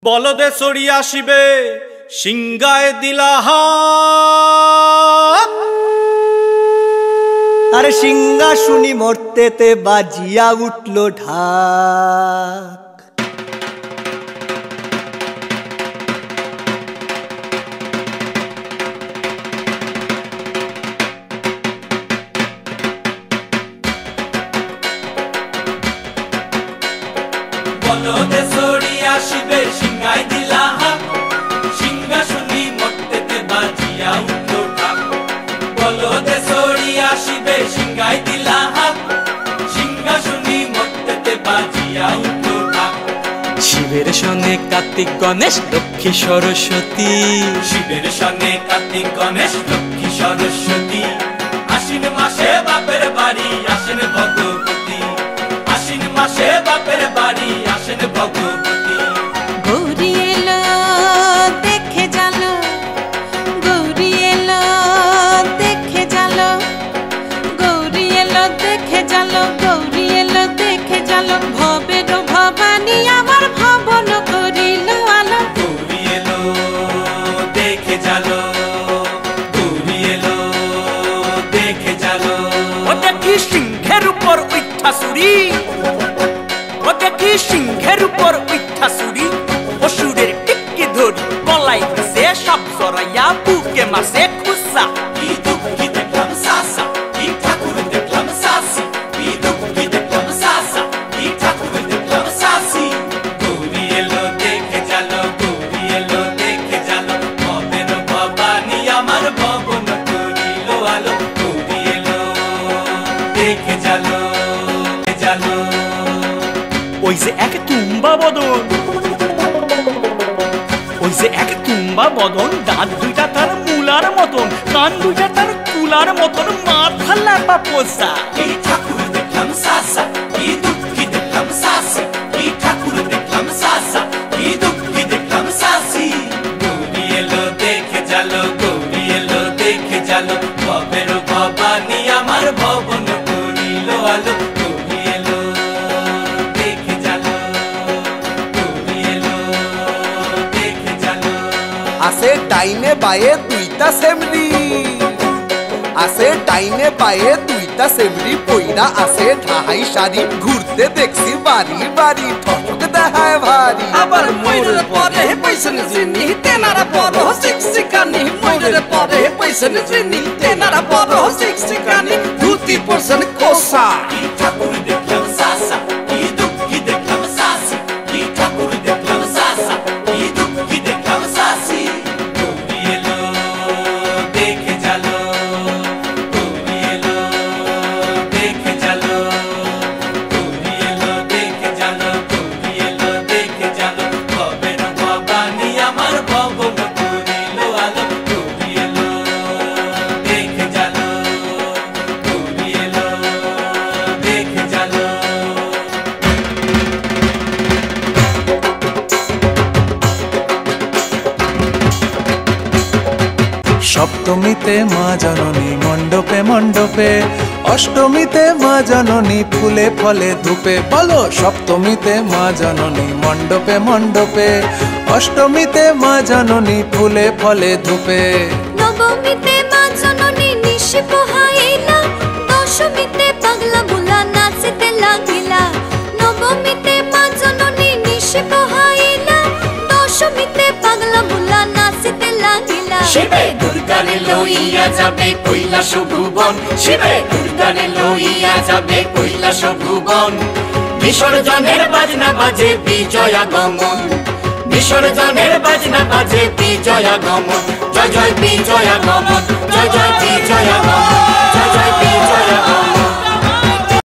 বলদে sorry আসিবে সিংগায় দিলা আরে সিংহা শুনি মরতেতে বাজিয়া উঠল ঢাক। বলদে সরি আসিবে সিংগায় দিলা সিংহা শুনি মরতেতে বাজিয়া উঠল ঢাক। বলদে সরি আসিবে সিংগায় দিলা সিংহা শুনি মরতেতে বাজিয়া উঠল ঢাক। শিবের সঙ্গে কার্তিক গণেশ লক্ষ্মী সরস্বতী, শিবের সঙ্গে কার্তিক গণেশ লক্ষ্মী সরস্বতী। আশ্বিন মাসে বাপের বাড়ি আসেন ভগবতী, আশ্বিন মাসে বাপের বাড়ি আসেন ভগবতী। গৌরী এলো দেখে জালো, গৌরী এলো দেখে জালো, গৌরী এলো দেখে জালো, গৌরী এলো দেখে জালো। ভবের ভবানী আমার ভবন করিল আলো। গৌরী এলো দেখে জালো, গৌরী এলো দেখে জালো। ও দেখি সিংহের উপর উঠা ও দেখি সিংহের উপর উঠা চুরি। অসুরের টিকি ধরি গলায় গেছে সব জড়াইয়া বুকে মাসে খুসা। কি দুঃখী দেখলাম সাসা, কি ঠাকুর দেখলাম সাসি, কি দুঃখী দেখলাম সাসা, কি ঠাকুর দেখলাম সাসি। গৌরী এলো দেখে জালো, গৌরী এলো দেখে জালো। ভবের ভবানী আমার ভবন করিল আলো। গৌরী এলো দেখে জালো, জালো। ওই যে এক তুম্বা বদন, ওই যে এক তুম্বা বদন, দাঁত দুইটা তার মূলার মতন, কান দুইটা তার কুলার মতন, মাথা লাপা পোষা। এই ঠাকুর দেখলাম সাসা, কি দুঃখী দেখলাম সাসি, এই ঠাকুর দেখলাম সাসা, কি দুঃখী দেখলাম সাসি। গৌরী এলো দেখে জালো, গৌরী এলো দেখে জালো। ভবের ভবানী আমার ভবন করিল আলো। গৌরী এলো দেখে জালো, গৌরী এলো দেখে জালো। আছে ডাইনে বায়ে দুইটা সেমরি, আছে ডাইনে বায়ে দুইটা সেমরি। পইরা আছে ঢাহাই শাড়ি, ঘুরতে দেখছি বাড়ি বাড়ি, ঠক দেখায় ভারী। আবার ময়ূরের পরে পয়সন জিনি তেনারা বড় শিক্ষিকানি, ময়ূরের পরে পয়সন জিনি তেনারা বড় শিক্ষিকানি। ধুতি পরছেন কোসা। কি ঠাকুর দেখলাম সাসা, কি দুঃখী দেখলাম সাসি, কি ঠাকুর দেখলাম সাসা, কি দুঃখী দেখলাম সাসি। গৌরী এলো দেখে জালো, গৌরী এলো দেখে জালো, গৌরী এলো দেখে জালো, গৌরী এলো দেখে জালো। ভবের ভবানী আমার ভবন করিল আলো। গৌরী এলো দেখে জালো, গৌরী এলো দেখে জালো। সপ্তমীতে মা জননী মণ্ডপে মণ্ডপে, অষ্টমীতে মা জননী ফুলে ফলে ধূপে। বলো সপ্তমীতে মা জননী মণ্ডপে মণ্ডপে, অষ্টমীতে মা জননী ফুলে ফলে ধূপে। নবমীতে মা জননী নিশি পোহাইলা, দশমীতে পাগলা বুলা নাচিতে লাগিলা। নবমীতে মা জননী নিশি পোহাইলা, দশমীতে পাগলা বুলা নাচিতে লাগিলা। শিবে দুর্গারে লইয়া যাবে কৈলাস ভুবন, শিবে দুর্গারে লইয়া যাবে কৈলাস ভুবন। বিসর্জনের বাজনা বাজে বিজয়াগমন, বিসর্জনের বাজনা বাজে বিজয়াগমন। জয় জয় বিজয়াগমন, জয় জয় বিজয়াগমন, জয় জয় বিজয়াগমন।